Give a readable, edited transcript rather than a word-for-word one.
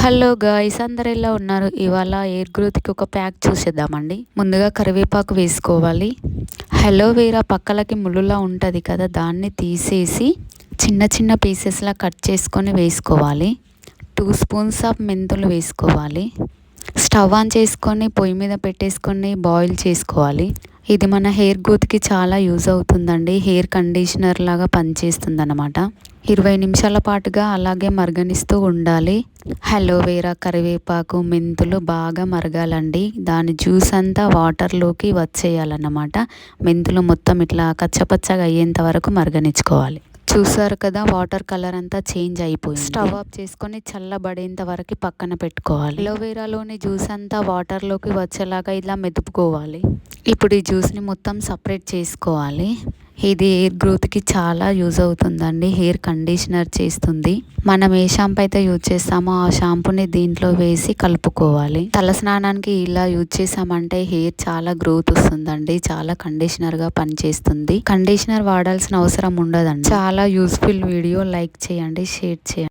Hello guys, అందరు ఎలా ఉన్నారు? ఇవాళ ఎయిర్ గ్రోత్కి ఒక ప్యాక్ చూసేద్దామండి. ముందుగా కరివేపాకు వేసుకోవాలి. అలోవెరా పక్కలకి ముళ్ళులా ఉంటుంది కదా, దాన్ని తీసేసి చిన్న చిన్న పీసెస్లా కట్ చేసుకొని వేసుకోవాలి. 2 స్పూన్స్ ఆఫ్ మెంతులు వేసుకోవాలి. స్టవ్ ఆన్ చేసుకొని పొయ్యి మీద పెట్టేసుకొని బాయిల్ చేసుకోవాలి. ఇది మన హెయిర్ గ్రోత్కి చాలా యూజ్ అవుతుందండి. హెయిర్ కండిషనర్ లాగా పనిచేస్తుంది అన్నమాట. 20 నిమిషాల పాటుగా అలాగే మరగనిస్తూ ఉండాలి. అలోవెరా, కరివేపాకు, మెంతులు బాగా మరగాలండి. దాని జ్యూస్ అంతా వాటర్లోకి వచ్చేయాలన్నమాట. మెంతులు మొత్తం ఇట్లా కచ్చపచ్చగా అయ్యేంత వరకు మరగనిచ్చుకోవాలి. చూసారు కదా, వాటర్ కలర్ అంతా చేంజ్ అయిపోయింది. స్టవ్ ఆఫ్ చేసుకొని చల్లబడేంత వరకు పక్కన పెట్టుకోవాలి. అలోవెరాలోని జ్యూస్ అంతా వాటర్లోకి వచ్చేలాగా ఇలా మెదుపుకోవాలి. ఇప్పుడు ఈ జ్యూస్ని మొత్తం సపరేట్ చేసుకోవాలి. ఇది హెయిర్ గ్రోత్కి చాలా యూజ్ అవుతుందండి. హెయిర్ కండిషనర్ చేస్తుంది. మనం ఏ షాంపూ అయితే యూజ్ చేస్తామో ఆ షాంపూని దీంట్లో వేసి కలుపుకోవాలి. తల స్నానానికి ఇలా యూజ్ చేసామంటే హెయిర్ చాలా గ్రోత్ వస్తుందండి. చాలా కండిషనర్గా పనిచేస్తుంది. కండిషనర్ వాడాల్సిన అవసరం ఉండదండి. చాలా యూస్ఫుల్ వీడియో. లైక్ చేయండి, షేర్ చేయండి.